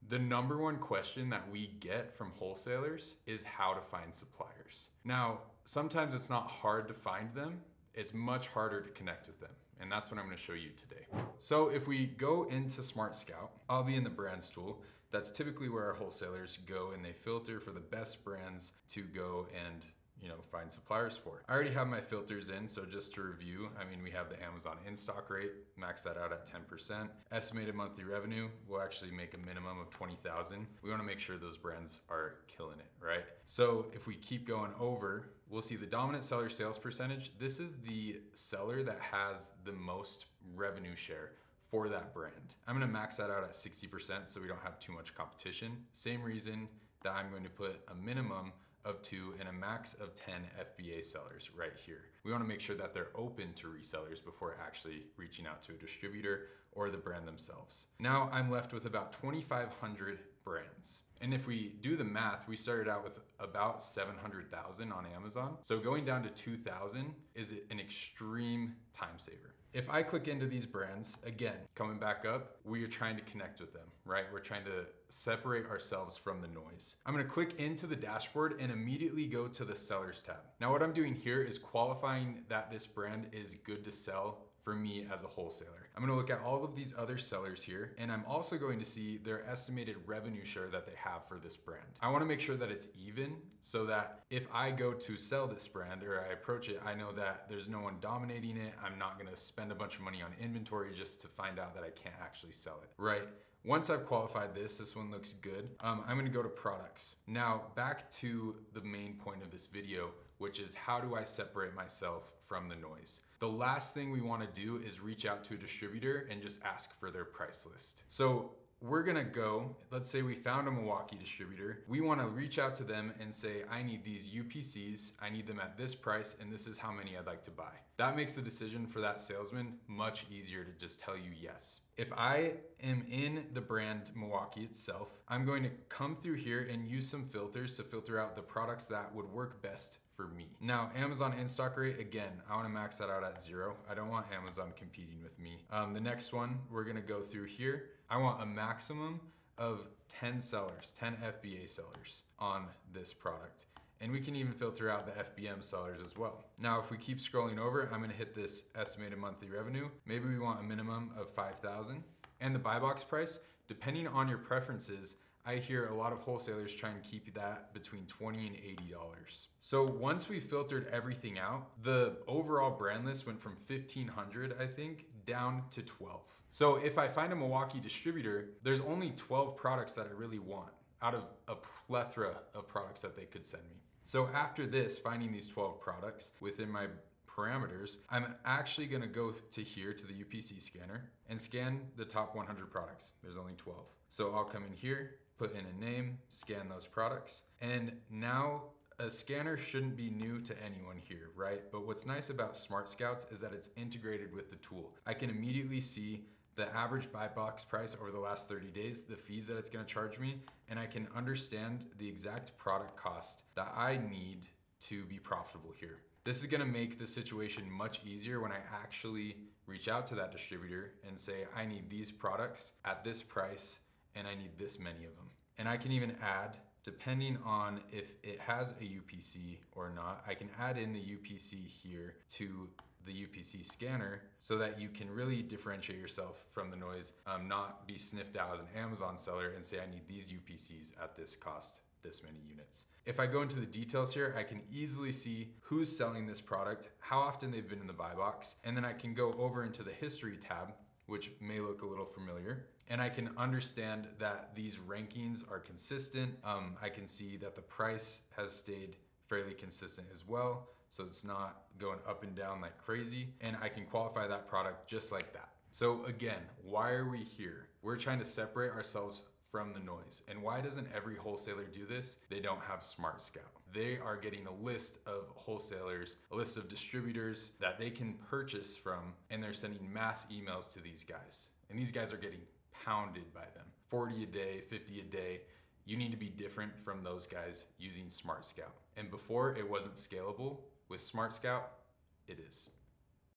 The number one question that we get from wholesalers is how to find suppliers. Now, sometimes it's not hard to find them. It's much harder to connect with them. And that's what I'm gonna show you today. So if we go into SmartScout, I'll be in the brands tool. That's typically where our wholesalers go and they filter for the best brands to go and find suppliers for. I already have my filters in, so just to review, we have the Amazon in-stock rate, max that out at 10%. Estimated monthly revenue, we'll actually make a minimum of 20,000. We wanna make sure those brands are killing it, right? So if we keep going over, we'll see the dominant seller sales percentage. This is the seller that has the most revenue share for that brand. I'm gonna max that out at 60% so we don't have too much competition. Same reason that I'm going to put a minimum of 2 and a max of 10 FBA sellers right here. We wanna make sure that they're open to resellers before actually reaching out to a distributor or the brand themselves. Now I'm left with about 2,500 brands. And if we do the math, we started out with about 700,000 on Amazon. So going down to 2,000 is an extreme time saver. If I click into these brands, again, coming back up, we are trying to connect with them, right? We're trying to separate ourselves from the noise. I'm gonna click into the dashboard and immediately go to the sellers tab. Now what I'm doing here is qualifying that this brand is good to sell for me as a wholesaler. I'm gonna look at all of these other sellers here, and I'm also going to see their estimated revenue share that they have for this brand. I wanna make sure that it's even so that if I go to sell this brand or I approach it, I know that there's no one dominating it. I'm not gonna spend a bunch of money on inventory just to find out that I can't actually sell it, right? Once I've qualified this one looks good. I'm gonna go to products. Now back to the main point of this video, which is how do I separate myself from the noise? The last thing we wanna do is reach out to a distributor and just ask for their price list. So we're gonna go, let's say we found a Milwaukee distributor. We wanna reach out to them and say, I need these UPCs, I need them at this price, and this is how many I'd like to buy. That makes the decision for that salesman much easier to just tell you yes. If I am in the brand Milwaukee itself, I'm going to come through here and use some filters to filter out the products that would work best for me. Now, Amazon in-stock rate, again, I wanna max that out at 0. I don't want Amazon competing with me. The next one, we're gonna go through here. I want a maximum of 10 sellers, 10 FBA sellers on this product. And we can even filter out the FBM sellers as well. Now, if we keep scrolling over, I'm gonna hit this estimated monthly revenue. Maybe we want a minimum of 5,000. And the buy box price, depending on your preferences, I hear a lot of wholesalers try and keep that between $20 and $80. So once we filtered everything out, the overall brand list went from 1,500, I think, down to 12. So if I find a Milwaukee distributor, there's only 12 products that I really want out of a plethora of products that they could send me. So after this, finding these 12 products within my parameters, I'm actually gonna go to here to the UPC scanner and scan the top 100 products. There's only 12. So I'll come in here, put in a name, scan those products, and now a scanner shouldn't be new to anyone here, right? But what's nice about SmartScouts is that it's integrated with the tool. I can immediately see the average buy box price over the last 30 days, the fees that it's gonna charge me, and I can understand the exact product cost that I need to be profitable here. This is gonna make the situation much easier when I actually reach out to that distributor and say, I need these products at this price and I need this many of them. And I can even add, depending on if it has a UPC or not, I can add in the UPC here to the UPC scanner so that you can really differentiate yourself from the noise, not be sniffed out as an Amazon seller and say, I need these UPCs at this cost, this many units. If I go into the details here, I can easily see who's selling this product, how often they've been in the buy box, and then I can go over into the history tab, which may look a little familiar. And I can understand that these rankings are consistent. I can see that the price has stayed fairly consistent as well. So it's not going up and down like crazy. And I can qualify that product just like that. So again, why are we here? We're trying to separate ourselves from the noise. And why doesn't every wholesaler do this? They don't have SmartScout. They are getting a list of wholesalers, a list of distributors that they can purchase from, and they're sending mass emails to these guys. And these guys are getting pounded by them. 40 a day, 50 a day. You need to be different from those guys using SmartScout. And before it wasn't scalable, with SmartScout, it is.